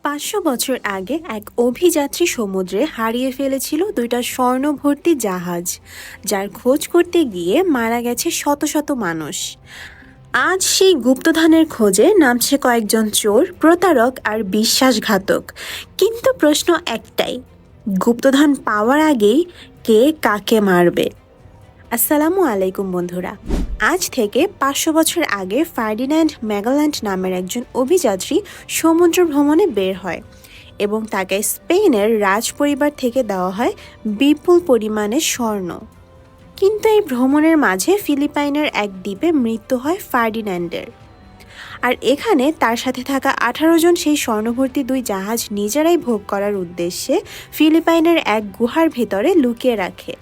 ৫০০ বছর আগে এক অভিযাত্রী সমুদ্রে হারিয়ে ফেলেছিল দুইটা স্বর্ণভর্তি জাহাজ, যার খোঁজ করতে গিয়ে মারা গেছে শত শত মানুষ। আজ সেই গুপ্তধনের খোঁজে নামছে কয়েকজন চোর, প্রতারক আর বিশ্বাসঘাতক। কিন্তু প্রশ্ন একটাই, গুপ্তধন পাওয়ার আগেই কে কাকে মারবে? আসসালামু আলাইকুম বন্ধুরা। আজ থেকে ৫০০ বছর আগে ফার্ডিন্যান্ড ম্যাগেলান নামের একজন অভিযাত্রী সমুদ্র ভ্রমণে বের হয় এবং তাকে স্পেনের রাজ পরিবার থেকে দেওয়া হয় বিপুল পরিমাণে স্বর্ণ। কিন্তু এই ভ্রমণের মাঝে ফিলিপাইনের এক দ্বীপে মৃত্যু হয় ফার্ডিন্যান্ডের। আর এখানে তার সাথে থাকা ১৮ জন সেই স্বর্ণভর্তি দুই জাহাজ নিজেরাই ভোগ করার উদ্দেশ্যে ফিলিপাইনের এক গুহার ভেতরে লুকিয়ে রাখে।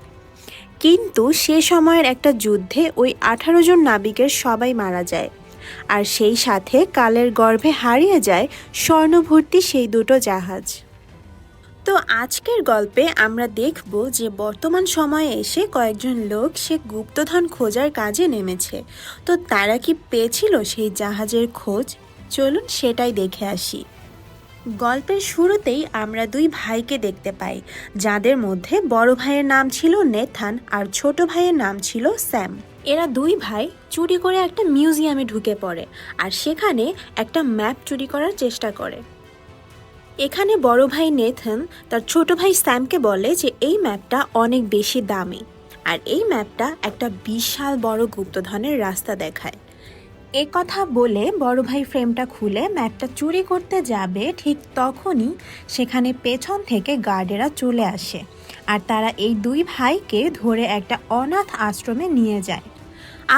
কিন্তু সে সময়ের একটা যুদ্ধে ওই ১৮ জন নাবিকের সবাই মারা যায়, আর সেই সাথে কালের গর্ভে হারিয়ে যায় স্বর্ণভর্তি সেই দুটো জাহাজ। তো আজকের গল্পে আমরা দেখব যে বর্তমান সময়ে এসে কয়েকজন লোক সে গুপ্তধন খোঁজার কাজে নেমেছে। তো তারা কি পেয়েছিল সেই জাহাজের খোঁজ? চলুন সেটাই দেখে আসি। গল্পের শুরুতেই আমরা দুই ভাইকে দেখতে পাই, যাদের মধ্যে বড় ভাইয়ের নাম ছিল নেথান আর ছোট ভাইয়ের নাম ছিল স্যাম। এরা দুই ভাই চুরি করে একটা মিউজিয়ামে ঢুকে পড়ে আর সেখানে একটা ম্যাপ চুরি করার চেষ্টা করে। এখানে বড় ভাই নেথান তার ছোট ভাই স্যামকে বলে যে এই ম্যাপটা অনেক বেশি দামি আর এই ম্যাপটা একটা বিশাল বড় গুপ্তধনের রাস্তা দেখায়। এ কথা বলে বড় ভাই ফ্রেমটা খুলে ম্যাপটা চুরি করতে যাবে, ঠিক তখনই সেখানে পেছন থেকে গার্ডেরা চলে আসে আর তারা এই দুই ভাইকে ধরে একটা অনাথ আশ্রমে নিয়ে যায়।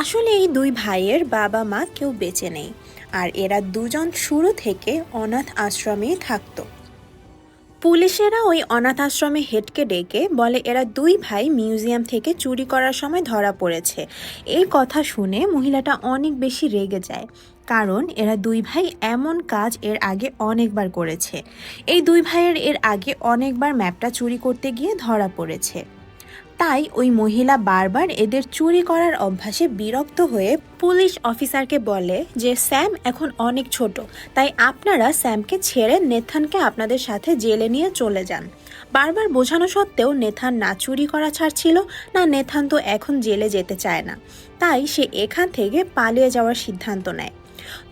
আসলে এই দুই ভাইয়ের বাবা মা কেউ বেঁচে নেই আর এরা দুজন শুরু থেকে অনাথ আশ্রমেই থাকতো। পুলিশেরা ওই অনাথ আশ্রমে হেডকে ডেকে বলে এরা দুই ভাই মিউজিয়াম থেকে চুরি করার সময় ধরা পড়েছে। এই কথা শুনে মহিলাটা অনেক বেশি রেগে যায়, কারণ এরা দুই ভাই এমন কাজ এর আগে অনেকবার করেছে। এই দুই ভাইয়ের এর আগে অনেকবার ম্যাপটা চুরি করতে গিয়ে ধরা পড়েছে। তাই ওই মহিলা বারবার এদের চুরি করার অভ্যাসে বিরক্ত হয়ে পুলিশ অফিসারকে বলে যে স্যাম এখন অনেক ছোট, তাই আপনারা স্যামকে ছেড়ে নেথানকে আপনাদের সাথে জেলে নিয়ে চলে যান। বারবার বোঝানো সত্ত্বেও নেথান না চুরি করা ছাড়ছিল না, নেথান তো এখন জেলে যেতে চায় না, তাই সে এখান থেকে পালিয়ে যাওয়ার সিদ্ধান্ত নেয়।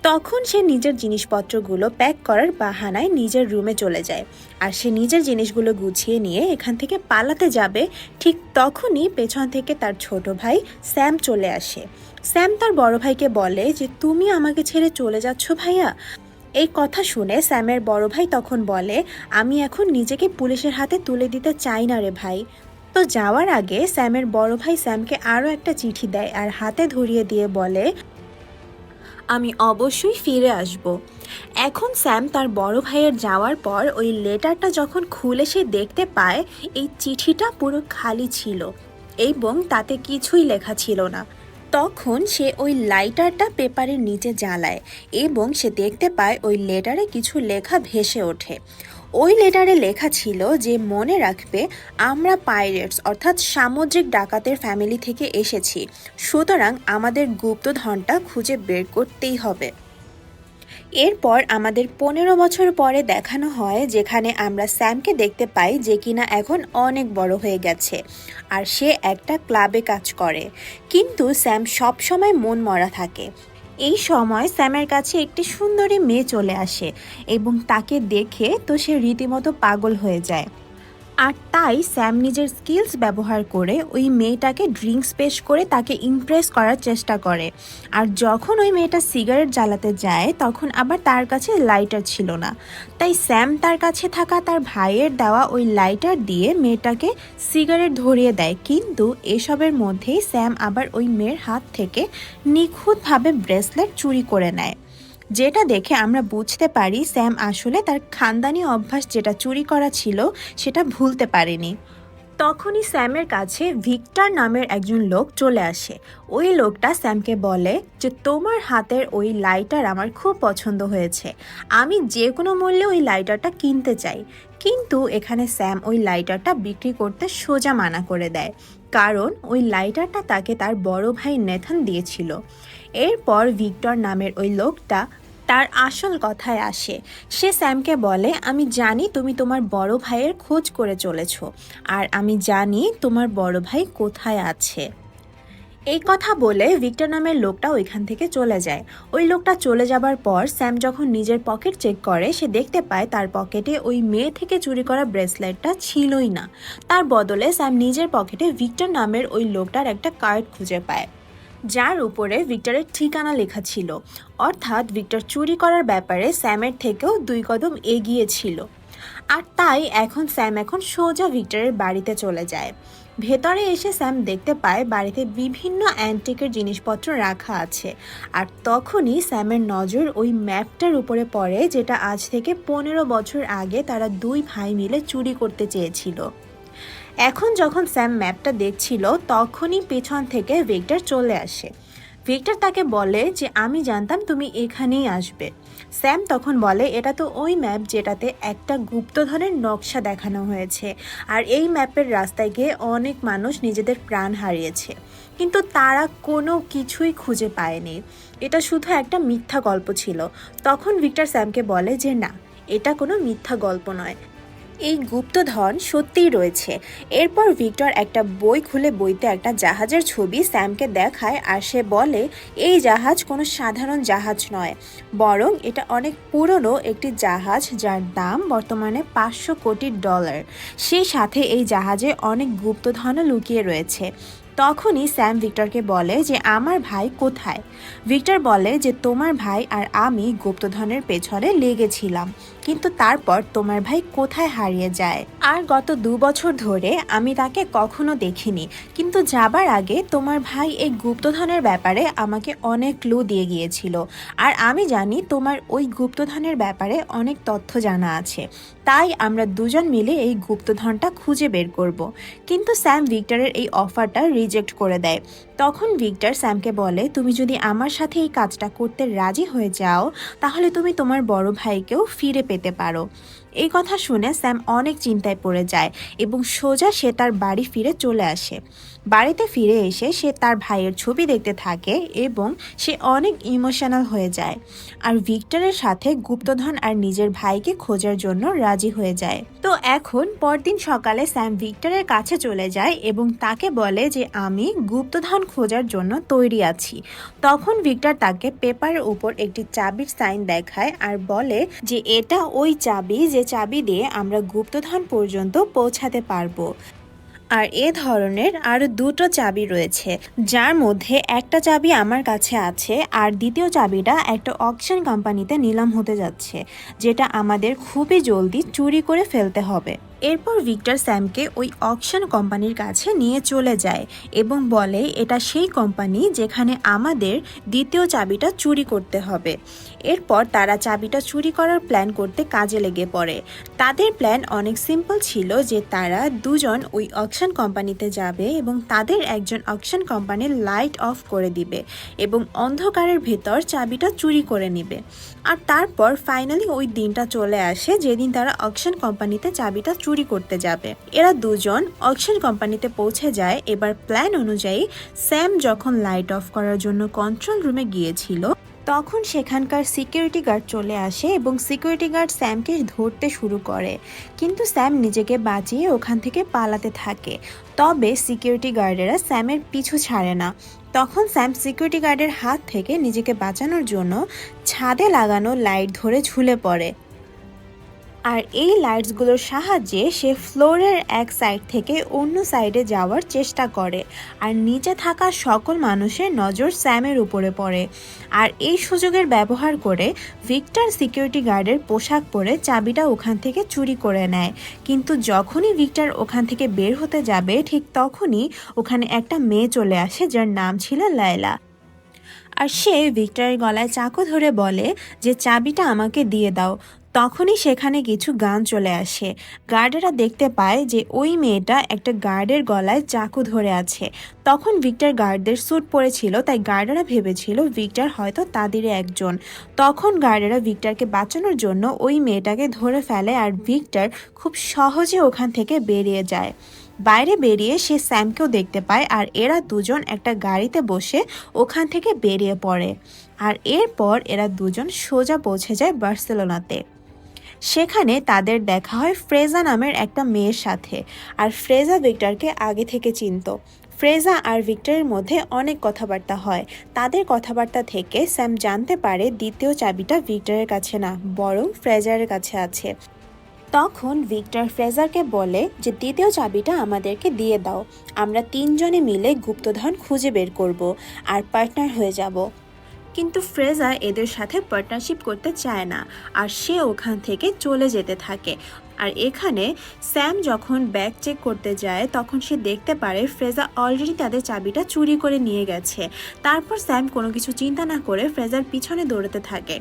তখন সে নিজের জিনিসপত্রগুলো প্যাক করার বাহানায় নিজের রুমে চলে যায় আর সে নিজের জিনিসগুলো গুছিয়ে নিয়ে এখান থেকে পালাতে যাবে। ঠিক তখনই পেছন থেকে তার ছোট ভাই স্যাম চলে আসে। স্যাম তার বড় ভাইকে বলে যে তুমি আমাকে ছেড়ে চলে যাচ্ছ ভাইয়া। এই কথা শুনে স্যামের বড় ভাই তখন বলে আমি এখন নিজেকে পুলিশের হাতে তুলে দিতে চাই না রে ভাই। তো যাওয়ার আগে স্যামের বড় ভাই স্যামকে আরও একটা চিঠি দেয় আর হাতে ধরিয়ে দিয়ে বলে আমি অবশ্যই ফিরে আসব। এখন স্যাম তার বড় ভাইয়ের যাওয়ার পর ওই লেটারটা যখন খুলে সে দেখতে পায়, এই চিঠিটা পুরো খালি ছিল এবং তাতে কিছুই লেখা ছিল না। তখন সে ওই লাইটারটা পেপারের নিচে জ্বালায় এবং সে দেখতে পায় ওই লেটারে কিছু লেখা ভেসে ওঠে। ওই লেটারে লেখা ছিল যে মনে রাখবে আমরা পাইরেটস অর্থাৎ সামুদ্রিক ডাকাতের ফ্যামিলি থেকে এসেছি, সুতরাং আমাদের গুপ্তধনটা খুঁজে বের করতেই হবে। এরপর আমাদের ১৫ বছর পরে দেখানো হয়, যেখানে আমরা স্যামকে দেখতে পাই যে কিনা এখন অনেক বড় হয়ে গেছে আর সে একটা ক্লাবে কাজ করে। কিন্তু স্যাম সব সময় মন মরা থাকে। এই সময় স্যামের কাছে একটি সুন্দরী মেয়ে চলে আসে এবং তাকে দেখে তো সে রীতিমতো পাগল হয়ে যায়। আর তাই স্যাম নিজের স্কিলস ব্যবহার করে ওই মেয়েটাকে ড্রিঙ্কস পেশ করে তাকে ইমপ্রেস করার চেষ্টা করে। আর যখন ওই মেয়েটা সিগারেট জ্বালাতে যায় তখন আবার তার কাছে লাইটার ছিল না, তাই স্যাম তার কাছে থাকা তার ভাইয়ের দেওয়া ওই লাইটার দিয়ে মেয়েটাকে সিগারেট ধরিয়ে দেয়। কিন্তু এসবের মধ্যেই স্যাম আবার ওই মেয়ের হাত থেকে নিখুঁতভাবে ব্রেসলেট চুরি করে নেয়, যেটা দেখে আমরা বুঝতে পারি স্যাম আসলে তার খানদানি অভ্যাস যেটা চুরি করা ছিল সেটা ভুলতে পারেনি। তখনই স্যামের কাছে ভিক্টর নামের একজন লোক চলে আসে। ওই লোকটা স্যামকে বলে যে তোমার হাতের ওই লাইটার আমার খুব পছন্দ হয়েছে, আমি যে কোনো মূল্যে ওই লাইটারটা কিনতে চাই। কিন্তু এখানে স্যাম ওই লাইটারটা বিক্রি করতে সোজা মানা করে দেয়, কারণ ওই লাইটারটা তাকে তার বড় ভাই নেথান দিয়েছিল। এরপর ভিক্টর নামের ওই লোকটা তার আসল কথায় আসে। সে স্যামকে বলে, আমি জানি তুমি তোমার বড় ভাইয়ের খোঁজ করে চলেছো, আর আমি জানি তোমার বড় ভাই কোথায় আছে। এই কথা বলে ভিক্টর নামের লোকটা ওইখান থেকে চলে যায়। ওই লোকটা চলে যাবার পর স্যাম যখন নিজের পকেট চেক করে, সে দেখতে পায় তার পকেটে ওই মেয়ে থেকে চুরি করা ব্রেসলেটটা ছিলই না। তার বদলে স্যাম নিজের পকেটে ভিক্টর নামের ওই লোকটার একটা কার্ড খুঁজে পায়, যার উপরে ভিক্টরের ঠিকানা লেখা ছিল। অর্থাৎ ভিক্টর চুরি করার ব্যাপারে স্যামের থেকেও 2 কদম এগিয়ে ছিল। আর তাই স্যাম এখন সোজা ভিক্টরের বাড়িতে চলে যায়। ভেতরে এসে স্যাম দেখতে পায় বাড়িতে বিভিন্ন অ্যান্টিকের জিনিসপত্র রাখা আছে। আর তখনই স্যামের নজর ওই ম্যাপটার উপরে পড়ে, যেটা আজ থেকে 15 বছর আগে তারা 2 ভাই মিলে চুরি করতে চেয়েছিল। এখন যখন স্যাম ম্যাপটা দেখছিল, তখনই পেছন থেকে ভিক্টর চলে আসে। ভিক্টর তাকে বলে যে আমি জানতাম তুমি এখানেই আসবে। স্যাম তখন বলে, এটা তো ওই ম্যাপ যেটাতে একটা গুপ্তধনের নকশা দেখানো হয়েছে, আর এই ম্যাপের রাস্তায় গিয়ে অনেক মানুষ নিজেদের প্রাণ হারিয়েছে, কিন্তু তারা কোনো কিছুই খুঁজে পায়নি। এটা শুধু একটা মিথ্যা গল্প ছিল। তখন ভিক্টর স্যামকে বলে যে না, এটা কোনো মিথ্যা গল্প নয়, এই গুপ্তধন সত্যিই রয়েছে। এরপর ভিক্টর একটা বই খুলে বইতে একটা জাহাজের ছবি স্যামকে দেখায়, আর সে বলে এই জাহাজ কোনো সাধারণ জাহাজ নয়, বরং এটা অনেক পুরনো একটি জাহাজ, যার দাম বর্তমানে $500 কোটি। সেই সাথে এই জাহাজে অনেক গুপ্তধনও লুকিয়ে রয়েছে। তখনই স্যাম ভিক্টরকে বলে যে আমার ভাই কোথায়। ভিক্টর বলে যে তোমার ভাই আর আমি গুপ্তধনের পেছনে লেগেছিলাম, কিন্তু তারপর তোমার ভাই কোথায় হারিয়ে যায়, আর গত 2 বছর ধরে আমি তাকে কখনো দেখিনি। কিন্তু যাবার আগে তোমার ভাই এই গুপ্তধনের ব্যাপারে আমাকে অনেক ক্লু দিয়ে গিয়েছিল, আর আমি জানি তোমার ওই গুপ্তধনের ব্যাপারে অনেক তথ্য জানা আছে। তাই আমরা দুজন মিলে এই গুপ্তধনটা খুঁজে বের করব। কিন্তু স্যাম ভিক্টরের এই অফারটা রিজেক্ট করে দেয়। তখন ভিক্টর স্যামকে বলে, তুমি যদি আমার সাথে এই কাজটা করতে রাজি হয়ে যাও, তাহলে তুমি তোমার বড় ভাইকেও ফিরে পেতে পারো। এই কথা শুনে স্যাম অনেক চিন্তায় পড়ে যায় এবং সোজা সে তার বাড়ি ফিরে চলে আসে। বাড়িতে ফিরে এসে সে তার ভাইয়ের ছবি দেখতে থাকে এবং সে অনেক ইমোশনাল হয়ে যায়, আর ভিক্টরের সাথে গুপ্তধন আর নিজের ভাইকে খোঁজার জন্য রাজি হয়ে যায়। তো এখন পরদিন সকালে স্যাম ভিক্টরের কাছে চলে যায় এবং তাকে বলে যে আমি গুপ্তধন খোঁজার জন্য তৈরি আছি। তখন ভিক্টর তাকে পেপারের উপর একটি চাবির সাইন দেখায় আর বলে যে এটা ওই চাবি, যে চাবি দিয়ে আমরা গুপ্তধন পর্যন্ত পৌঁছাতে পারবো। আর এ ধরনের আরো 2টো চাবি রয়েছে, যার মধ্যে একটা চাবি আমার কাছে আছে, আর দ্বিতীয় চাবিটা একটা অকশন কোম্পানিতে নিলাম হতে যাচ্ছে, যেটা আমাদের খুবই জলদি চুরি করে ফেলতে হবে। এরপর ভিক্টর স্যামকে ওই অকশন কোম্পানির কাছে নিয়ে চলে যায় এবং বলে এটা সেই কোম্পানি যেখানে আমাদের দ্বিতীয় চাবিটা চুরি করতে হবে। এরপর তারা চাবিটা চুরি করার প্ল্যান করতে কাজে লেগে পড়ে। তাদের প্ল্যান অনেক সিম্পল ছিল, যে তারা দুজন ওই অকশন কোম্পানিতে যাবে এবং তাদের একজন অকশন কোম্পানির লাইট অফ করে দিবে এবং অন্ধকারের ভেতর চাবিটা চুরি করে নেবে। আর তারপর ফাইনালি ওই দিনটা চলে আসে যেদিন তারা অকশন কোম্পানিতে চাবিটা চুরি করতে যাবে। এরা দুজন অকশন কোম্পানিতে পৌঁছে যায়। এবার প্ল্যান অনুযায়ী স্যাম যখন লাইট অফ করার জন্য কন্ট্রোল রুমে গিয়েছিল, তখন সেখানকার সিকিউরিটি গার্ড চলে আসে এবং সিকিউরিটি গার্ড স্যামকে ধরতে শুরু করে, কিন্তু স্যাম নিজেকে বাঁচিয়ে ওখান থেকে পালাতে থাকে। তবে সিকিউরিটি গার্ডেরা স্যামের পিছু ছাড়ে না। তখন স্যাম সিকিউরিটি গার্ডের হাত থেকে নিজেকে বাঁচানোর জন্য ছাদে লাগানো লাইট ধরে ঝুলে পড়ে, আর এই লাইটসগুলোর সাহায্যে সে ফ্লোরের এক সাইড থেকে অন্য সাইডে যাওয়ার চেষ্টা করে, আর নিচে থাকা সকল মানুষের নজর স্যামের উপরে পড়ে। আর এই সুযোগের ব্যবহার করে ভিক্টর সিকিউরিটি গার্ডের পোশাক পরে চাবিটা ওখান থেকে চুরি করে নেয়। কিন্তু যখনই ভিক্টর ওখান থেকে বের হতে যাবে, ঠিক তখনই ওখানে একটা মেয়ে চলে আসে, যার নাম ছিল লায়লা। আর সে ভিক্টরের গলায় চাকু ধরে বলে যে চাবিটা আমাকে দিয়ে দাও। তখনই সেখানে কিছু গান চলে আসে। গার্ডেরা দেখতে পায় যে ওই মেয়েটা একটা গার্ডের গলায় চাকু ধরে আছে। তখন ভিক্টর গার্ডদের স্যুট পরেছিল, তাই গার্ডেরা ভেবেছিল ভিক্টর হয়তো তাদেরই একজন। তখন গার্ডেরা ভিক্টরকে বাঁচানোর জন্য ওই মেয়েটাকে ধরে ফেলে, আর ভিক্টর খুব সহজে ওখান থেকে বেরিয়ে যায়। বাইরে বেরিয়ে সে স্যামকেও দেখতে পায় আর এরা দুজন একটা গাড়িতে বসে ওখান থেকে বেরিয়ে পড়ে। আর এরপর এরা দুজন সোজা পৌঁছে যায় বার্সেলোনাতে। সেখানে তাদের দেখা হয় ফ্রেজা নামের একটা মেয়ের সাথে। আর ফ্রেজা ভিক্টরকে আগে থেকে চিনতো। ফ্রেজা আর ভিক্টরের মধ্যে অনেক কথাবার্তা হয়। তাদের কথাবার্তা থেকে স্যাম জানতে পারে দ্বিতীয় চাবিটা ভিক্টরের কাছে না, বরং ফ্রেজারের কাছে আছে। তখন ভিক্টর ফ্রেজারকে বলে যে দ্বিতীয় চাবিটা আমাদেরকে দিয়ে দাও, আমরা তিনজনে মিলে গুপ্তধন খুঁজে বের করব আর পার্টনার হয়ে যাব। কিন্তু ফ্রেজা এদের সাথে পার্টনারশিপ করতে চায় না আর সে ওখান থেকে চলে যেতে থাকে। আর এখানে স্যাম যখন ব্যাগ চেক করতে যায় তখন সে দেখতে পারে ফ্রেজা অলরেডি তাদের চাবিটা চুরি করে নিয়ে গেছে। তারপর স্যাম কোনো কিছু চিন্তা না করে ফ্রেজার পিছনে দৌড়াতে থাকে।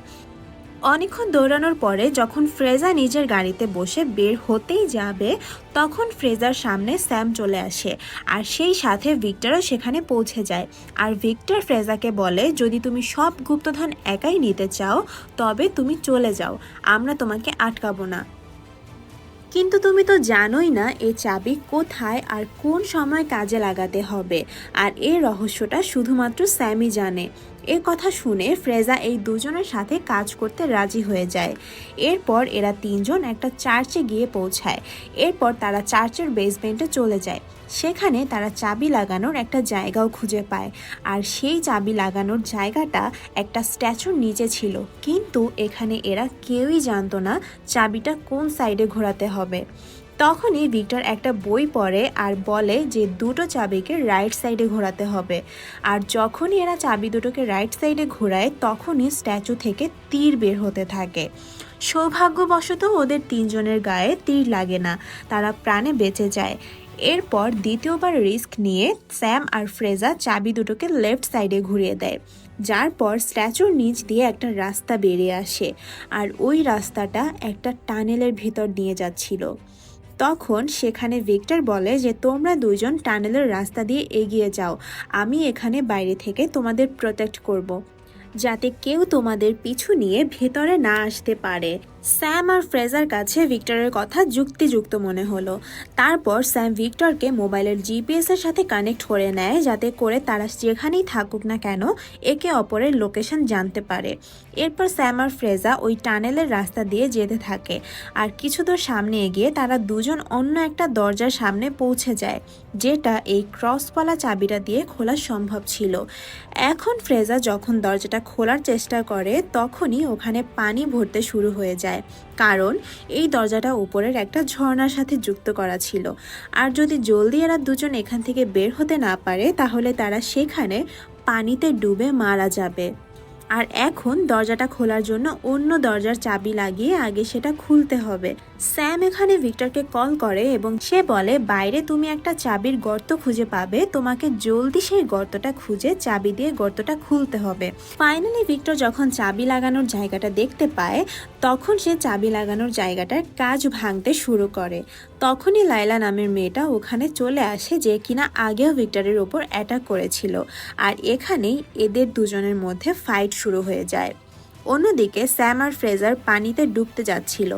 অনেকক্ষণ দৌড়ানোর পরে যখন ফ্রেজা নিজের গাড়িতে বসে বের হতেই যাবে তখন ফ্রেজার সামনে স্যাম চলে আসে আর সেই সাথে ভিক্টরও সেখানে পৌঁছে যায়। আর ভিক্টর ফ্রেজাকে বলে যদি তুমি সব গুপ্তধন একাই নিতে চাও তবে তুমি চলে যাও, আমরা তোমাকে আটকাবো না। কিন্তু তুমি তো জানোই না এই চাবি কোথায় আর কোন সময় কাজে লাগাতে হবে, আর এই রহস্যটা শুধুমাত্র স্যামই জানে। এ কথা শুনে ফ্রেজা এই দুজনের সাথে কাজ করতে রাজি হয়ে যায়। এরপর এরা তিনজন একটা চার্চে গিয়ে পৌঁছায়। এরপর তারা চার্চের বেসমেন্টে চলে যায়। সেখানে তারা চাবি লাগানোর একটা জায়গাও খুঁজে পায়। আর সেই চাবি লাগানোর জায়গাটা একটা স্ট্যাচুর নিচে ছিল, কিন্তু এখানে এরা কেউই জানতো না চাবিটা কোন সাইডে ঘোরাতে হবে। তখনই ভিক্টর একটা বই পড়ে আর বলে যে দুটো চাবিকে রাইট সাইডে ঘোরাতে হবে। আর যখনই এরা চাবি দুটোকে রাইট সাইডে ঘোরায় তখনই স্ট্যাচু থেকে তীর বের হতে থাকে। সৌভাগ্যবশত ওদের তিনজনের গায়ে তীর লাগে না, তারা প্রাণে বেঁচে যায়। এরপর দ্বিতীয়বার রিস্ক নিয়ে স্যাম আর ফ্রেজা চাবি দুটোকে লেফট সাইডে ঘুরিয়ে দেয়, যার পর স্ট্যাচুর নিচ দিয়ে একটা রাস্তা বেরিয়ে আসে আর ওই রাস্তাটা একটা টানেলের ভিতর নিয়ে যাচ্ছিল। তখন সেখানে ভিক্টর বলে যে তোমরা দুজন টানেলের রাস্তা দিয়ে এগিয়ে যাও, আমি এখানে বাইরে থেকে তোমাদের প্রোটেক্ট করব, যাতে কেউ তোমাদের পিছু নিয়ে ভেতরে না আসতে পারে। স্যাম আর ফ্রেজার কাছে ভিক্টরের কথা যুক্তিযুক্ত মনে হলো। তারপর স্যাম ভিক্টরকে মোবাইলের জিপিএস এর সাথে কানেক্ট করে নেয়, যাতে করে তারা যেখানেই থাকুক না কেন একে অপরের লোকেশন জানতে পারে। এরপর স্যাম আর ফ্রেজা ওই টানেলের রাস্তা দিয়ে যেতে থাকে আর কিছু দূর সামনে এগিয়ে তারা দুজন অন্য একটা দরজার সামনে পৌঁছে যায়, যেটা এই ক্রসওয়ালা চাবিটা দিয়ে খোলা সম্ভব ছিল। এখন ফ্রেজা যখন দরজাটা খোলার চেষ্টা করে তখনই ওখানে পানি ভরতে শুরু হয়ে যায়, কারণ এই দরজাটা উপরের একটা ঝর্ণার সাথে যুক্ত করা ছিল। আর যদি জলদি এরা দুজন এখান থেকে বের হতে না পারে তাহলে তারা সেখানে পানিতে ডুবে মারা যাবে। আর এখন দরজাটা খোলার জন্য অন্য দরজার চাবি লাগিয়ে আগে সেটা খুলতে হবে। স্যাম এখানে ভিক্টরকে কল করে এবং সে বলে বাইরে তুমি একটা চাবির গর্ত খুঁজে পাবে, তোমাকে জলদি সেই গর্তটা খুঁজে চাবি দিয়ে গর্তটা খুলতে হবে। ফাইনালি ভিক্টর যখন চাবি লাগানোর জায়গাটা দেখতে পায় তখন সে চাবি লাগানোর জায়গাটার কাজ ভাঙতে শুরু করে। তখনই লাইলা নামের মেয়েটা ওখানে চলে আসে, যে কিনা আগেও ভিক্টরের ওপর অ্যাটাক করেছিল। আর এখানেই এদের দুজনের মধ্যে ফাইট শুরু হয়ে যায়। অন্যদিকে স্যাম আর ফ্রেজার পানিতে ডুবতে যাচ্ছিল।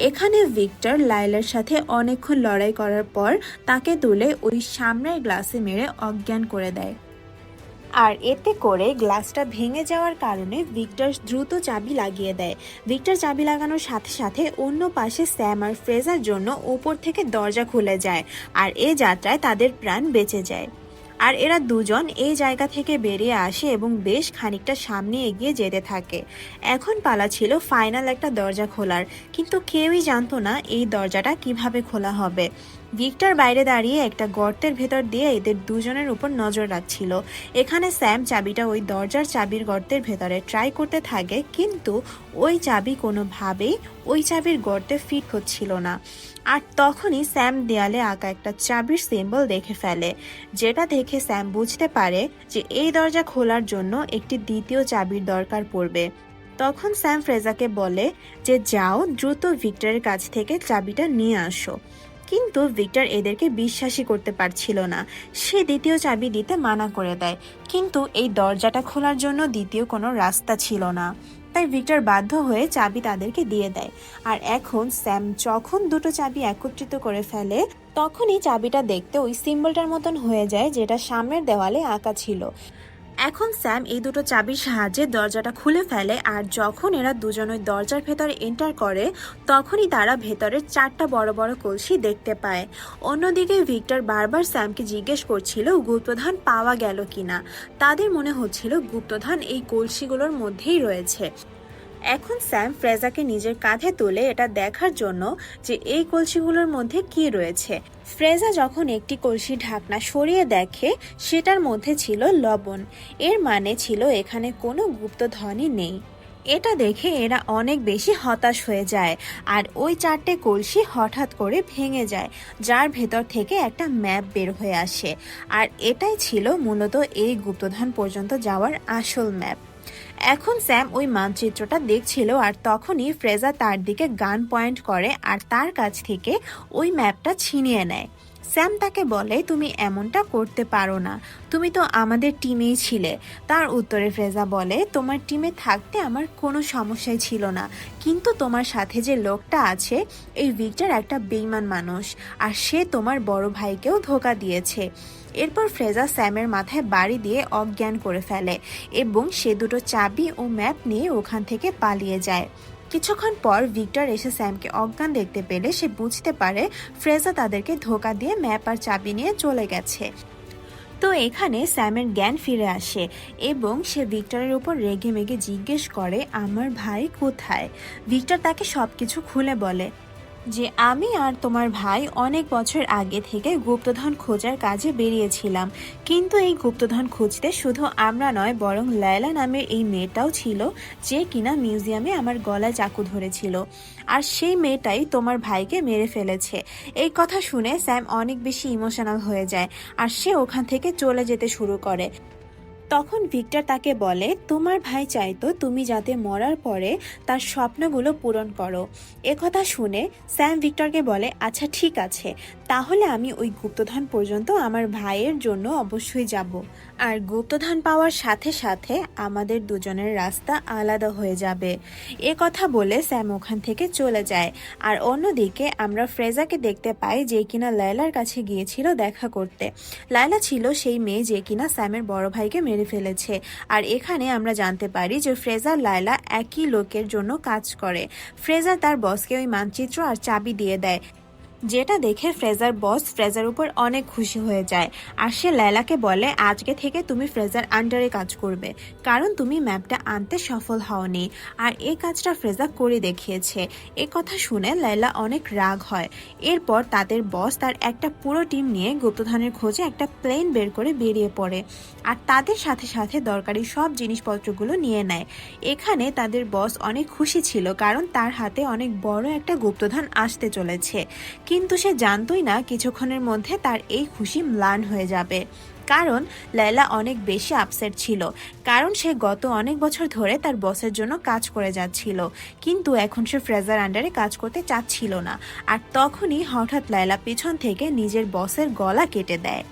এখানে ভিক্টর লাইলার সাথে অনেকক্ষণ লড়াই করার পর তাকে তুলে ওই সামনের গ্লাসে মেরে অজ্ঞান করে দেয়। আর এতে করে গ্লাসটা ভেঙে যাওয়ার কারণে ভিক্টর দ্রুত চাবি লাগিয়ে দেয়। ভিক্টর চাবি লাগানোর সাথে সাথে অন্য পাশে স্যাম আর ফ্রেজার জন্য ওপর থেকে দরজা খুলে যায় আর এ যাত্রায় তাদের প্রাণ বেঁচে যায়। আর এরা দুজন এই জায়গা থেকে বেরিয়ে আসে এবং বেশ খানিকটা সামনে এগিয়ে যেতে থাকে। এখন পালা ছিল ফাইনাল একটা দরজা খোলার, কিন্তু কেউই জানতো না এই দরজাটা কিভাবে খোলা হবে। ভিক্টর বাইরে দাঁড়িয়ে একটা গর্তের ভেতর দিয়ে এদের দুজনের উপর নজর রাখছিল। এখানে স্যাম চাবিটা ওই দরজার চাবির গর্তের ভেতরে ট্রাই করতে থাকে, কিন্তু ওই চাবি কোনোভাবেই ওই চাবির গর্তে ফিট হচ্ছিল না। আর তখনই স্যাম দেয়ালে আঁকা একটা চাবির সিম্বল দেখে ফেলে, যেটা দেখে স্যাম বুঝতে পারে যে এই দরজা খোলার জন্য একটি দ্বিতীয় চাবির দরকার পড়বে। তখন স্যাম ফ্রেজাকে বলে যে যাও দ্রুত ভিক্টরের কাছ থেকে চাবিটা নিয়ে আসো। কিন্তু ভিক্টর এদেরকে বিশ্বাসই করতে পারছিল না। সে দ্বিতীয় চাবি দিতে মানা করে দেয়, কিন্তু এই দরজাটা খোলার জন্য দ্বিতীয় কোনো রাস্তা ছিল না। তাই ভিক্টর বাধ্য হয়ে চাবি তাদেরকে দিয়ে দেয়। আর এখন স্যাম যখন দুটো চাবি একত্রিত করে ফেলে, তখনই চাবিটা দেখতে ওই সিম্বলটার মতন হয়ে যায় যেটা সামনের দেওয়ালে আঁকা ছিল। এখন স্যাম এই দুটো চাবির সাহায্যে দরজাটা খুলে ফেলে, আর যখন এরা দুজন ওই দরজার ভেতরে এন্টার করে তখনই তারা ভেতরের 4টা বড় বড় কলসি দেখতে পায়। অন্যদিকে ভিক্টর বারবার স্যামকে জিজ্ঞেস করছিল গুপ্তধন পাওয়া গেল কিনা। তাদের মনে হচ্ছিল গুপ্তধন এই কলসিগুলোর মধ্যেই রয়েছে। এখন স্যাম ফ্রেজাকে নিজের কাঁধে তুলে এটা দেখার জন্য যে এই কলসিগুলোর মধ্যে কি রয়েছে। ফ্রেজা যখন একটি কলসির ঢাকনা সরিয়ে দেখে সেটার মধ্যে ছিল লবণ। এর মানে ছিল এখানে কোনো গুপ্তধনই নেই। এটা দেখে এরা অনেক বেশি হতাশ হয়ে যায়, আর ওই 4টে কলসি হঠাৎ করে ভেঙে যায়, যার ভেতর থেকে একটা ম্যাপ বের হয়ে আসে। আর এটাই ছিল মূলত এই গুপ্তধন পর্যন্ত যাওয়ার আসল ম্যাপ। এখন স্যাম ওই মানচিত্রটা দেখছিল, আর তখনই ফ্রেজা তার দিকে গান পয়েন্ট করে আর তার কাছ থেকে ওই ম্যাপটা ছিনিয়ে নেয়। স্যাম তাকে বলে, তুমি এমনটা করতে পারো না, তুমি তো আমাদের টিমেই ছিলে। তার উত্তরে ফ্রেজা বলে, তোমার টিমে থাকতে আমার কোনো সমস্যাই ছিল না, কিন্তু তোমার সাথে যে লোকটা আছে এই ভিক্টর একটা বেইমান মানুষ, আর সে তোমার বড় ভাইকেও ধোঁকা দিয়েছে। এরপর ফ্রেজা স্যামের মাথায় বাড়ি দিয়ে অজ্ঞান করে ফেলে এবং সে দুটো চাবি ও ম্যাপ নিয়ে ওখান থেকে পালিয়ে যায়। কিছুক্ষণ পর ভিক্টর এসে স্যামকে অজ্ঞান দেখতে পেলে সে বুঝতে পারে ফ্রেজা তাদেরকে ধোঁকা দিয়ে ম্যাপ আর চাবি নিয়ে চলে গেছে। তো এখানে স্যামের জ্ঞান ফিরে আসে এবং সে ভিক্টরের উপর রেগে মেগে জিজ্ঞেস করে, আমার ভাই কোথায়? ভিক্টর তাকে সবকিছু খুলে বলে যে আমি আর তোমার ভাই অনেক বছর আগে থেকে গুপ্তধন খোঁজার কাজে বেরিয়েছিলাম, কিন্তু এই গুপ্তধন খুঁজতে শুধু আমরা নয় বরং লায়লা নামের এই মেয়েটাও ছিল, যে কিনা মিউজিয়ামে আমার গলায় চাকু ধরেছিল, আর সেই মেয়েটাই তোমার ভাইকে মেরে ফেলেছে। এই কথা শুনে স্যাম অনেক বেশি ইমোশনাল হয়ে যায়, আর সে ওখান থেকে চলে যেতে শুরু করে। তখন ভিক্টর তাকে বলে, তোমার ভাই চাইতো তুমি যাতে মরার পরে তার স্বপ্নগুলো পূরণ করো। একথা শুনে স্যাম ভিক্টরকে বলে, আচ্ছা ঠিক আছে, তাহলে আমি ওই গুপ্তধন পর্যন্ত আমার ভাইয়ের জন্য অবশ্যই যাব, আর গুপ্তধন পাওয়ার সাথে সাথে আমাদের দুজনের রাস্তা আলাদা হয়ে যাবে। কথা বলে স্যাম ওখান থেকে চলে যায়। আর অন্যদিকে আমরা ফ্রেজাকে দেখতে পাই, যে কিনা লায়লার কাছে গিয়েছিল দেখা করতে। লায়লা ছিল সেই মেয়ে যে কিনা স্যামের বড় ভাইকে মেরে ফেলেছে। আর এখানে আমরা জানতে পারি যে ফ্রেজা লায়লা একই লোকের জন্য কাজ করে। ফ্রেজা তার বসকে ওই মানচিত্র আর চাবি দিয়ে দেয়, যেটা দেখে ফ্রেজার বস ফ্রেজার উপর অনেক খুশি হয়ে যায়। আর সে লায়লাকে বলে, আজকে থেকে তুমি ফ্রেজার আন্ডারে কাজ করবে, কারণ তুমি ম্যাপটা আনতে সফল হওনি। আর এই কাজটা ফ্রেজা করে দেখিয়েছে। কথা শুনে লায়লা অনেক রাগ হয়। এরপর তাদের বস তার একটা পুরো টিম নিয়ে গুপ্তধনের খোঁজে একটা প্লেন বের করে বেরিয়ে পড়ে, আর তাদের সাথে সাথে দরকারি সব জিনিসপত্রগুলো নিয়ে নেয়। এখানে তাদের বস অনেক খুশি ছিল, কারণ তার হাতে অনেক বড় একটা গুপ্তধন আসতে চলেছে। কিন্তু সে জানতোই না কিছুক্ষণের মধ্যে তার এই খুশি ম্লান হয়ে যাবে, কারণ লায়লা অনেক বেশি আপসেট ছিল, কারণ সে গত অনেক বছর ধরে তার বসের জন্য কাজ করে যাচ্ছিল, কিন্তু এখন সে ফ্রেজার আন্ডারে কাজ করতে চাচ্ছিল না। আর তখনই হঠাৎ লায়লা পিছন থেকে নিজের বসের গলা কেটে দেয়।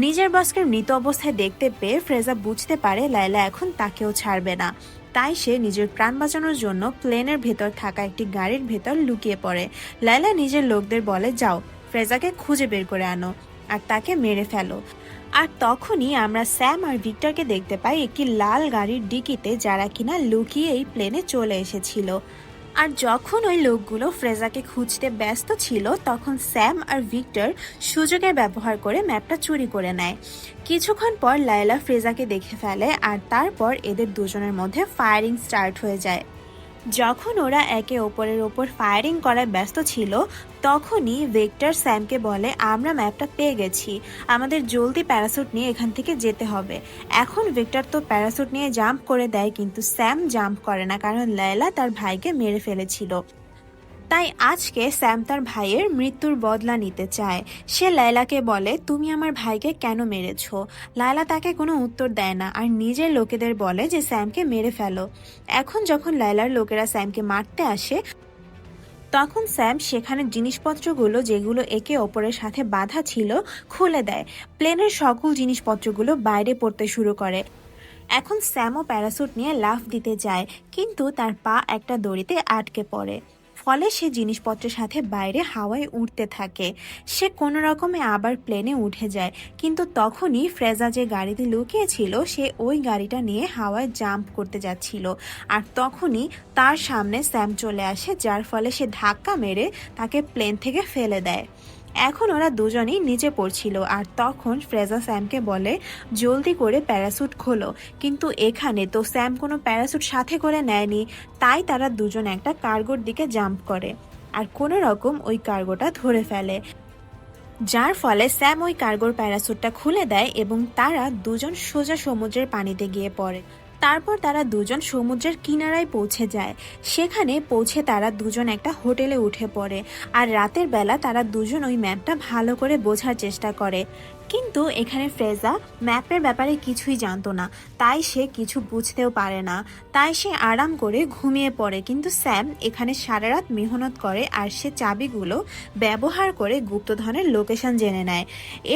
নিজের বসকে মৃত অবস্থায় দেখতে পেয়ে ফ্রেজা বুঝতে পারে লায়লা এখন তাকেও ছাড়বে না। তাই সে নিজের প্রাণ বাঁচানোর জন্য প্লেনের ভেতর থাকা একটি গাড়ির ভেতর লুকিয়ে পড়ে। লায়লা নিজের লোকদের বলে, যাও ফ্রেজাকে খুঁজে বের করে আনো আর তাকে মেরে ফেলো। আর তখনই আমরা স্যাম আর ভিক্টরকে দেখতে পাই একটি লাল গাড়ির ডিকিতে, যারা কিনা লুকিয়ে এই প্লেনে চলে এসেছিল। আর যখন ওই লোকগুলো ফ্রেজাকে খুঁজতে ব্যস্ত ছিল, তখন স্যাম আর ভিক্টর সুযোগের ব্যবহার করে ম্যাপটা চুরি করে নেয়। কিছুক্ষণ পর লায়লা ফ্রেজাকে দেখে ফেলে, আর তারপর এদের দুজনের মধ্যে ফায়ারিং স্টার্ট হয়ে যায়। যখন ওরা একে অপরের ওপর ফায়ারিং করায় ব্যস্ত ছিল, তখনই ভিক্টর স্যামকে বলে, আমরা ম্যাপটা পেয়ে গেছি, আমাদের জলদি প্যারাসুট নিয়ে এখান থেকে যেতে হবে। এখন ভিক্টর তো প্যারাসুট নিয়ে জাম্প করে দেয়, কিন্তু স্যাম জাম্প করে না, কারণ লায়লা তার ভাইকে মেরে ফেলেছিল। তাই আজকে স্যাম তার ভাইয়ের মৃত্যুর বদলা নিতে চায়। সে লায়লাকে বলে, তুমি আমার ভাইকে কেন মেরেছো? লায়লা তাকে কোনো উত্তর দেয় না, আর নিজের লোকেদের বলে যে স্যামকে মেরে ফেলো। এখন যখন লায়লার লোকেরা স্যামকে মারতে আসে, তখন স্যাম সেখানে জিনিসপত্রগুলো যেগুলো একে অপরের সাথে বাঁধা ছিল খুলে দেয়। প্লেনের সকল জিনিসপত্রগুলো বাইরে পড়তে শুরু করে। এখন স্যামও প্যারাসুট নিয়ে লাফ দিতে যায়, কিন্তু তার পা একটা দড়িতে আটকে পড়ে। ফলে সে জিনিসপত্রের সাথে বাইরে হাওয়ায় উড়তে থাকে। সে কোনো রকমে আবার প্লেনে উঠে যায়, কিন্তু তখনই ফ্রেজা যে গাড়িতে লুকিয়েছিল সে ওই গাড়িটা নিয়ে হাওয়ায় জাম্প করতে যাচ্ছিল। আর তখনই তার সামনে স্যাম চলে আসে, যার ফলে সে ধাক্কা মেরে তাকে প্লেন থেকে ফেলে দেয়। এখন ওরা দুজনেই নিচে পড়ছিল, আর তখন ফ্রেজা স্যামকে বলে জলদি করে প্যারাসুট খোলো। কিন্তু এখানে তো স্যাম কোনো প্যারাসুট সাথে করে নেয়নি, তাই তারা দুজন একটা কার্গোর দিকে জাম্প করে আর কোনো রকম ওই কার্গোটা ধরে ফেলে, যার ফলে স্যাম ওই কার্গোর প্যারাসুটটা খুলে দেয় এবং তারা দুজন সোজা সমুদ্রের পানিতে গিয়ে পড়ে। তারপর তারা দুজন সমুদ্রের কিনারায় পৌঁছে যায়। সেখানে পৌঁছে তারা দুজন একটা হোটেলে উঠে পড়ে, আর রাতের বেলা তারা দুজন ওই ম্যাপটা ভালো করে বোঝার চেষ্টা করে। কিন্তু এখানে ফ্রেজা ম্যাপের ব্যাপারে কিছুই জানতো না, তাই সে কিছু বুঝতেও পারে না। তাই সে আরাম করে ঘুমিয়ে পড়ে। কিন্তু স্যাম এখানে সারা রাত মেহনত করে, আর সে চাবিগুলো ব্যবহার করে গুপ্তধনের লোকেশন জেনে নেয়।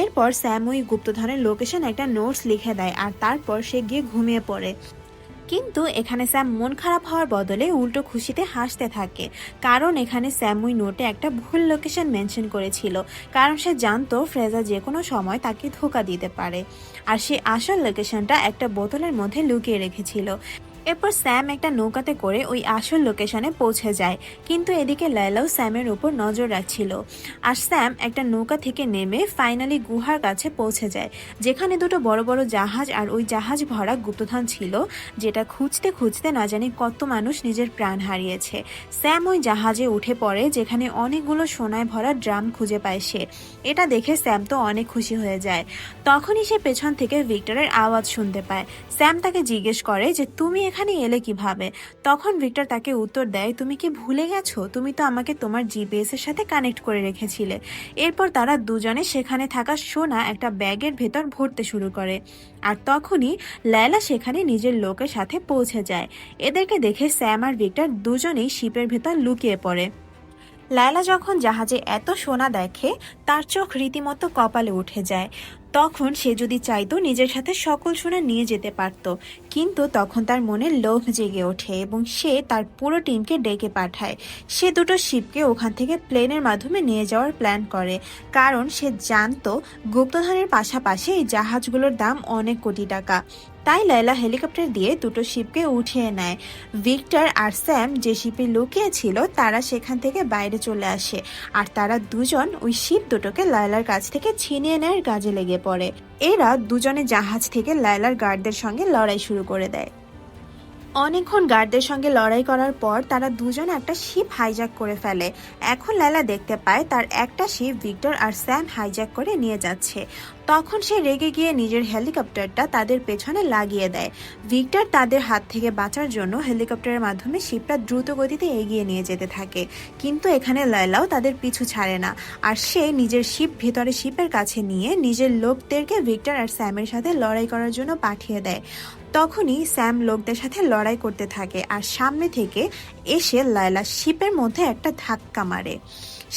এরপর স্যাম ওই গুপ্তধনের লোকেশন একটা নোটস লিখে দেয়, আর তারপর সে গিয়ে ঘুমিয়ে পড়ে। কিন্তু এখানে স্যাম মন খারাপ হওয়ার বদলে উল্টো খুশিতে হাসতে থাকে, কারণ এখানে স্যাম ওই নোটে একটা ভুল লোকেশন মেনশন করেছিল, কারণ সে জানতো ফ্রেজা যে কোনো সময় তাকে ধোঁকা দিতে পারে। আর সে আসল লোকেশনটা একটা বোতলের মধ্যে লুকিয়ে রেখেছিল। এরপর স্যাম একটা নৌকাতে করে ওই আসল লোকেশনে পৌঁছে যায়, কিন্তু এদিকে লায়লাও স্যামের উপর নজর রাখছিল। আর স্যাম একটা নৌকা থেকে নেমে ফাইনালি গুহার কাছে পৌঁছে যায়, যেখানে দুটো বড় বড় জাহাজ আর ওই জাহাজ ভরা গুপ্তধন ছিল, যেটা খুঁজতে খুঁজতে না জানি কত মানুষ নিজের প্রাণ হারিয়েছে। স্যাম ওই জাহাজে উঠে পড়ে, যেখানে অনেকগুলো সোনায় ভরা ড্রাম খুঁজে পায় সে। এটা দেখে স্যাম তো অনেক খুশি হয়ে যায়। তখনই সে পেছন থেকে ভিক্টরের আওয়াজ শুনতে পায়। স্যাম তাকে জিজ্ঞেস করে যে তুমি এখানে এলে কিভাবে। তখন ভিক্টর তাকে উত্তর দেয়, তুমি কি ভুলে গেছো, তুমি তো আমাকে তোমার জিপিএস এর সাথে কানেক্ট করে রেখেছিলে। এরপর তারা দুজনে সেখানে থাকা সোনা একটা ব্যাগের ভেতর ভরতে শুরু করে। আর তখনই লায়লা সেখানে নিজের লোকের সাথে পৌঁছে যায়। এদেরকে দেখে স্যাম আর ভিক্টর দুজনেই শিপের ভেতর লুকিয়ে পড়ে। লায়লা যখন জাহাজে এত সোনা দেখে, তার চোখ রীতিমতো কপালে উঠে যায়। তখন সে যদি চাইতো নিজের সাথে সকল সোনা নিয়ে যেতে পারত, কিন্তু তখন তার মনে লোভ জেগে ওঠে এবং সে তার পুরো টিমকে ডেকে পাঠায়। সে দুটো শিপকে ওখান থেকে প্লেনের মাধ্যমে নিয়ে যাওয়ার প্ল্যান করে, কারণ সে জানতো গুপ্তধনের পাশাপাশি এই জাহাজগুলোর দাম অনেক কোটি টাকা। তাই লায়লা হেলিকপ্টার দিয়ে দুটো শিপকে উঠিয়ে নেয়। ভিক্টর আর স্যাম যে শিপে লুকিয়ে ছিল তারা সেখান থেকে বাইরে চলে আসে, আর তারা দুজন ওই শিপ দুটোকে লায়লার কাছ থেকে ছিনিয়ে নেওয়ার কাজে লেগে পড়ে। এরা দুজনে জাহাজ থেকে লায়লার গার্ডদের সঙ্গে লড়াই শুরু করে দেয়। অনেকক্ষণ গার্ডদের সঙ্গে লড়াই করার পর তারা দুজন একটা শিপ হাইজ্যাক করে ফেলে। এখন লায়লা দেখতে পায় তার একটা শিপ ভিক্টর আর স্যাম হাইজ্যাক করে নিয়ে যাচ্ছে। তখন সে রেগে গিয়ে নিজের হেলিকপ্টারটা তাদের পেছনে লাগিয়ে দেয়। ভিক্টর তাদের হাত থেকে বাঁচার জন্য হেলিকপ্টারের মাধ্যমে শিপটা দ্রুত গতিতে এগিয়ে নিয়ে যেতে থাকে, কিন্তু এখানে লায়লাও তাদের পিছু ছাড়ে না। আর সে নিজের শিপ ভেতরে শিপের কাছে নিয়ে নিজের লোকদেরকে ভিক্টর আর স্যামের সাথে লড়াই করার জন্য পাঠিয়ে দেয়। তখনই স্যাম লোকদের সাথে লড়াই করতে থাকে, আর সামনে থেকে এসে লায়লা শিপের মধ্যে একটা ধাক্কা মারে।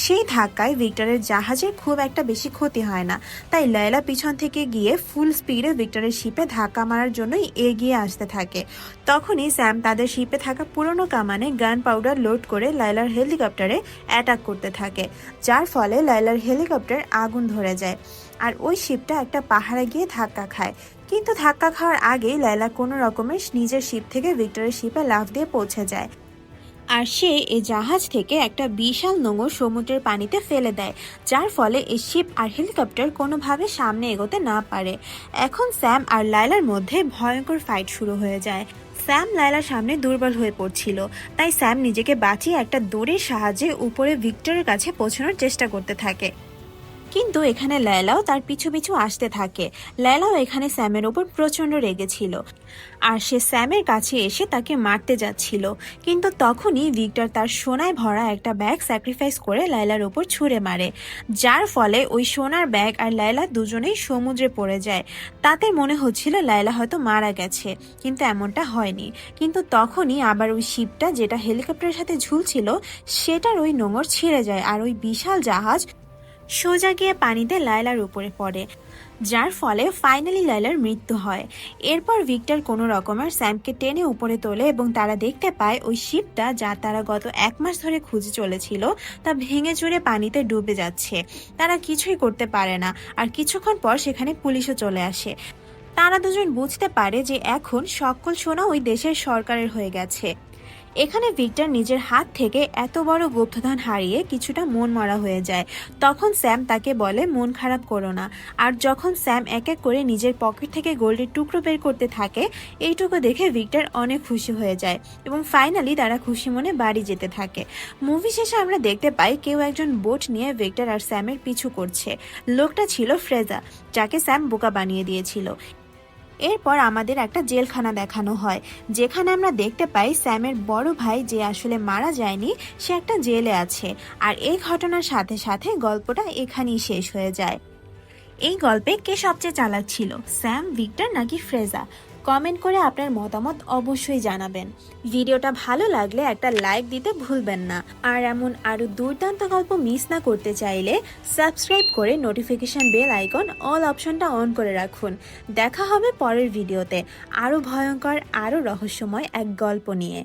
সেই ধাক্কায় ভিক্টরের জাহাজের খুব একটা বেশি ক্ষতি হয় না, তাই লায়লা পিছন থেকে গিয়ে ফুল স্পিডে ভিক্টরের শিপে ধাক্কা মারার জন্যই এগিয়ে আসতে থাকে। তখনই স্যাম তাদের শিপে থাকা পুরনো কামানে গান পাউডার লোড করে লায়লার হেলিকপ্টারে অ্যাটাক করতে থাকে, যার ফলে লায়লার হেলিকপ্টার আগুন ধরে যায়। আর ওই শিপটা একটা পাহাড়ে গিয়ে ধাক্কা খায়, কিন্তু ধাক্কা খাওয়ার আগেই লায়লা কোনো রকমের নিজের শিপ থেকে ভিক্টরের শিপে লাফ দিয়ে পৌঁছে যায়। আর সে এই জাহাজ থেকে একটা বিশাল নোঙর সমুদ্রের পানিতে ফেলে দেয়, যার ফলে এই শিপ আর হেলিকপ্টার কোনোভাবে সামনে এগোতে না পারে। এখন স্যাম আর লায়লার মধ্যে ভয়ঙ্কর ফাইট শুরু হয়ে যায়। স্যাম লায়লার সামনে দুর্বল হয়ে পড়ছিল, তাই স্যাম নিজেকে বাঁচিয়ে একটা দড়ির সাহায্যে উপরে ভিক্টরের কাছে পৌঁছানোর চেষ্টা করতে থাকে। কিন্তু এখানে লায়লাও তার পিছু পিছু আসতে থাকে। লায়লাও এখানে স্যামের ওপর প্রচন্ড রেগেছিল, আর সে স্যামের কাছে এসে তাকে মারতে যাচ্ছিল। কিন্তু তখনই ভিক্টর তার সোনায় ভরা একটা ব্যাগ স্যাক্রিফাইস করে লায়লার ওপর ছুঁড়ে মারে, যার ফলে ওই সোনার ব্যাগ আর লায়লা দুজনেই সমুদ্রে পড়ে যায়। তাতে মনে হচ্ছিল লায়লা হয়তো মারা গেছে, কিন্তু এমনটা হয়নি। কিন্তু তখনই আবার ওই শিপটা যেটা হেলিকপ্টারের সাথে ঝুলছিল সেটার ওই নোঙর ছিঁড়ে যায়, আর ওই বিশাল জাহাজ সোজা গিয়ে পানিতে লায়লার উপরে পড়ে। যার ফলে ফাইনালি লাইলার মৃত্যু হয়। এরপর ভিক্টর কোনো রকমের স্যামকে টেনে উপরে তোলে এবং তারা দেখতে পায় ওই শিপটা যা তারা গত 1 মাস ধরে খুঁজে চলেছিল তা ভেঙে চুরে পানিতে ডুবে যাচ্ছে। তারা কিছুই করতে পারে না, আর কিছুক্ষণ পর সেখানে পুলিশও চলে আসে। তারা দুজন বুঝতে পারে যে এখন সকল সোনা ওই দেশের সরকারের হয়ে গেছে। এখানে ভিক্টর নিজের হাত থেকে এত বড় গুপ্তধন হারিয়ে কিছুটা মন মরা হয়ে যায়। তখন স্যাম তাকে বলে মন খারাপ করো না। আর যখন স্যাম এক এক করে নিজের পকেট থেকে গোল্ডের টুকরো বের করতে থাকে, এইটুকু দেখে ভিক্টর অনেক খুশি হয়ে যায় এবং ফাইনালি তারা খুশি মনে বাড়ি যেতে থাকে। মুভি শেষে আমরা দেখতে পাই কেউ একজন বোট নিয়ে ভিক্টর আর স্যামের পিছু করছে। লোকটা ছিল ফ্রেজা, যাকে স্যাম বোকা বানিয়ে দিয়েছিল। এরপর আমাদের একটা জেলখানা দেখানো হয়, যেখানে আমরা দেখতে পাই স্যামের বড় ভাই যে আসলে মারা যায়নি, সে একটা জেলে আছে। আর এই ঘটনার সাথে সাথে গল্পটা এখানেই শেষ হয়ে যায়। এই গল্পে কে সবচেয়ে চালাক ছিল, স্যাম, ভিক্টর নাকি ফ্রেজা? কমেন্ট করে আপনার মতামত অবশ্যই জানাবেন। ভিডিওটা ভালো লাগলে একটা লাইক দিতে ভুলবেন না। আর এমন আরো দুর্দান্ত গল্প মিস না করতে চাইলে সাবস্ক্রাইব করে নোটিফিকেশন বেল আইকন অল অপশনটা অন করে রাখুন। দেখা হবে পরের ভিডিওতে আরো ভয়ঙ্কর, আরো রহস্যময় এক গল্প নিয়ে।